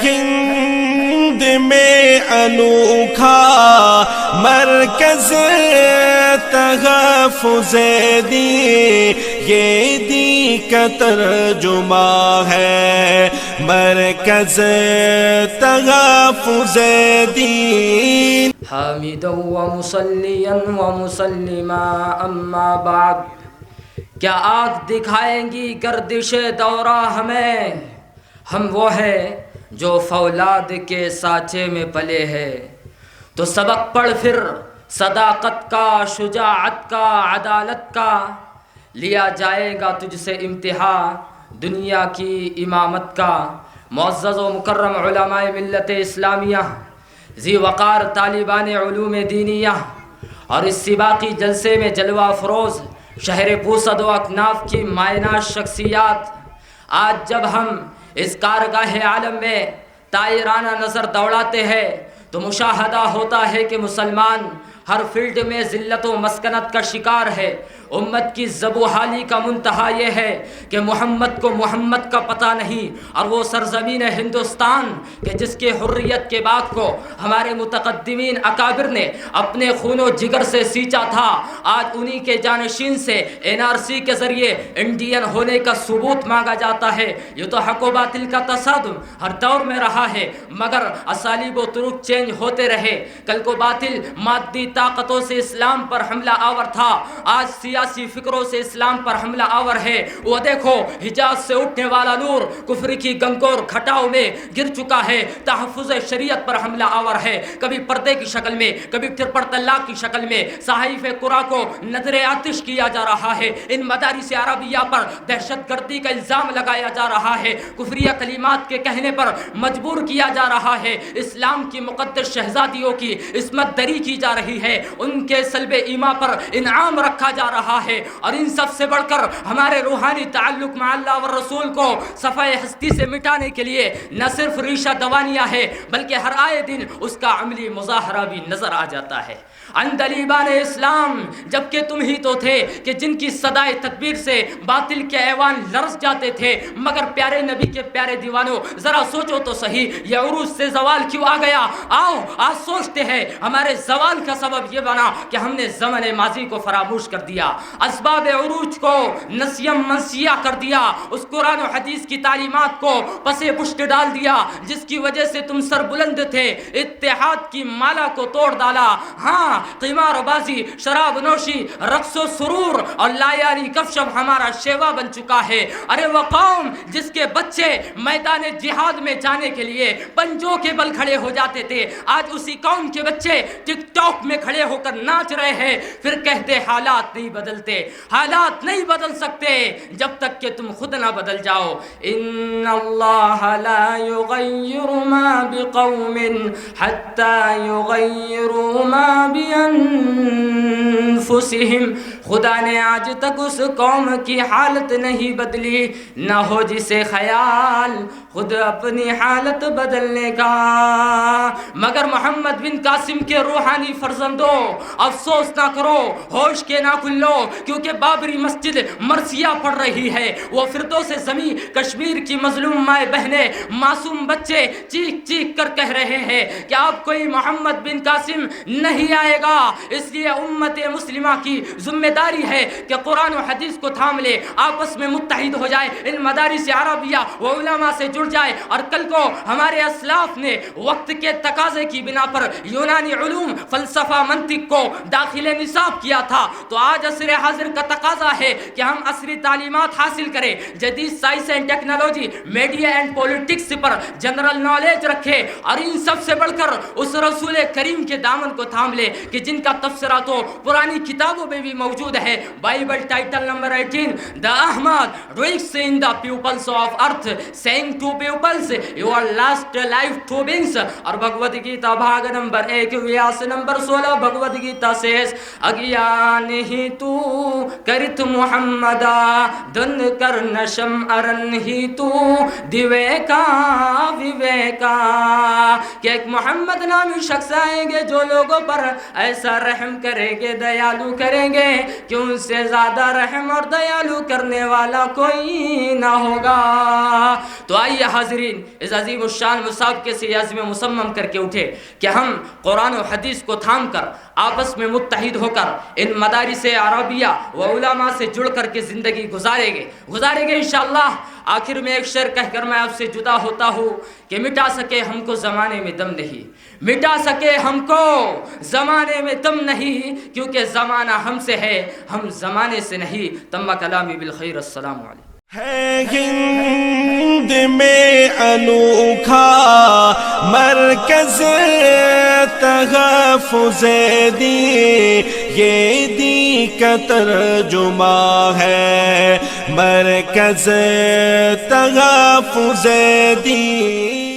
ہند میں انوکھا مرکز تحفظ دین، یہ دین کا ترجمہ ہے مرکز تحفظ دین۔ حامدا ومصلیا ومسلما اما بعد، کیا آنکھ دکھائیں گی گردش دورہ ہمیں؟ ہم وہ ہے جو فولاد کے سانچے میں پلے ہے، تو سبق پڑھ پھر صداقت کا، شجاعت کا، عدالت کا، لیا جائے گا تجھ سے امتحان دنیا کی امامت کا۔ معزز و مکرم علماء ملت اسلامیہ، ذی وقار طالبان علوم دینیہ، اور اس سباقی جلسے میں جلوہ افروز شہر پوسد و اکناف کی مائنہ شخصیات، آج جب ہم اس کارگاہ عالم میں طائرانہ نظر دوڑاتے ہیں تو مشاہدہ ہوتا ہے کہ مسلمان ہر فیلڈ میں ذلت و مسکنت کا شکار ہے۔ امت کی ذب و حالی کا منتہا یہ ہے کہ محمد کو محمد کا پتہ نہیں، اور وہ سرزمین ہندوستان کہ جس کے حریت کے باغ کو ہمارے متقدمین اکابر نے اپنے خون و جگر سے سینچا تھا، آج انہی کے جانشین سے NRC کے ذریعے انڈین ہونے کا ثبوت مانگا جاتا ہے۔ یہ تو حق و باطل کا تصادم ہر دور میں رہا ہے، مگر اسالیب و طرق چینج ہوتے رہے۔ کل کو باطل مادی طاقتوں سے اسلام پر حملہ آور تھا، آج سیاسی فکروں سے اسلام پر حملہ آور ہے۔ وہ دیکھو حجاز سے اٹھنے والا نور کفر کی گنگور کھٹاؤں میں گر چکا ہے، تحفظ شریعت پر حملہ آور ہے، کبھی پردے کی شکل میں، کبھی ٹرپل طلاق کی شکل میں صحائف قرآن کو نظر آتش کیا جا رہا ہے۔ ان مدارس عربیہ پر دہشت گردی کا الزام لگایا جا رہا ہے، کفریہ کلمات کے کہنے پر مجبور کیا جا رہا ہے، اسلام کی مقدس شہزادیوں کی عصمت دری کی جا رہی ہے، ان کے سلب ایما پر انعام رکھا جا رہا ہے، اور ان سب سے بڑھ کر ہمارے روحانی تعلق مع اللہ و رسول کو صفحہ ہستی سے مٹانے کے لیے نہ صرف ریشہ دوانیہ ہے بلکہ ہر آئے دن اس کا عملی مظاہرہ بھی نظر آ جاتا ہے۔ اندلیبان اسلام، جبکہ تم ہی تو تھے کہ جن کی صدائے تدبیر سے باطل کے ایوان لرز جاتے تھے، مگر پیارے نبی کے پیارے دیوانوں ذرا سوچو تو صحیح، یہ عروج سے زوال کیوں آ گیا؟ آؤ آج سوچتے ہیں ہمارے زوال کا سبب یہ بنا کہ ہم نے زمن ماضی کو فراموش کر دیا، اسباب عروج کو نسیم منسیہ کر دیا، اس قرآن و حدیث کی تعلیمات کو پس پشت ڈال دیا جس کی وجہ سے تم سر بلند تھے، اتحاد کی مالا کو توڑ ڈالا۔ ہاں، قمار بازی، شراب نوشی، رقص و سرور اور لایاری کفشب ہمارا شیوا بن چکا ہے۔ ارے وہ قوم جس کے بچے میدان جہاد میں جانے کے لیے پنجوں کے بل کھڑے ہو جاتے تھے، آج اسی قوم کے بچے ٹک ٹاک میں کھڑے ہو کر ناچ رہے ہیں، پھر کہتے حالات نہیں بدلتے۔ حالات نہیں بدل سکتے جب تک کہ تم خود نہ بدل جاؤ۔ ان اللہ لا یغیر ما بقوم حتی یغیروا ما بانفسہم، خدا نے آج تک اس قوم کی حالت نہیں بدلی، نہ ہو جسے خیال خود اپنی حالت بدلنے کا۔ مگر محمد بن قاسم کے روحانی فرزندوں، افسوس نہ کرو، ہوش کے نہ کھلو، کیونکہ بابری مسجد مرثیہ پڑ رہی ہے۔ وہ فردوس زمیں کشمیر کی مظلوم مائیں بہنیں، معصوم بچے چیخ چیخ کر کہہ رہے ہیں کہ اب کوئی محمد بن قاسم نہیں آئے گا۔ اس لیے امت مسلمہ کی ذمہ داری ہے کہ قرآن و حدیث کو تھام لے، آپس میں متحد ہو جائے، ان مدارس عربیہ و علماء سے جڑ جائے۔ اور کل کو ہمارے اسلاف نے وقت کے تقاضے کی بنا پر یونانی علوم، فلسفہ، منطق کو داخل نصاب کیا تھا، تو آج عصر حاضر کا تقاضا ہے کہ ہم عصری تعلیمات حاصل کریں، جدید science and technology, media and politics per general knowledge رکھے، اور ان سب سے بڑھ کر اس رسول کریم کے دامن کو تھام لے کہ جن کا تفسیرہ تو پرانی کتابوں میں بھی موجود ہے۔ Bible title number 18، The Ahmad dwells in the pupils of earth, saying to pupils, your last life to beings۔ اور بھگوت گیتا بھاگ نمبر 1 ویاس نمبر 16، بھگوت گیتا says, اگیان ہی تو کرت محمدا دن کر نشم ارن ہی تو دیوے کا ویوے کہا کہ ایک محمد نامی شخص آئیں گے جو لوگوں پر ایسا رحم کریں گے، دیالو کریں گے کہ ان سے زیادہ رحم اور دیالو کرنے والا کوئی نہ ہوگا۔ تو آئیے حاضرین، اس عظیم الشان مسابقے سے یہ عزم مصمم کر کے اٹھے کہ ہم قرآن و حدیث کو تھام کر آپس میں متحد ہو کر ان مدارس عربیہ و علماء سے جڑ کر کے زندگی گزاریں گے انشاءاللہ۔ آخر میں ایک شعر کہہ کر میں آپ سے جدا ہوتا ہوں کہ مٹا سکے ہم کو زمانے میں دم نہیں، مٹا سکے ہم کو زمانے میں دم نہیں، کیونکہ زمانہ ہم سے ہے، ہم زمانے سے نہیں۔ تم کلامی بالخیر، السلام علیکم۔ ہے ہند میں انوکھا مرکز تحفظ دین، یہ دین کا ترجمہ ہے مرکز تحفظ دین۔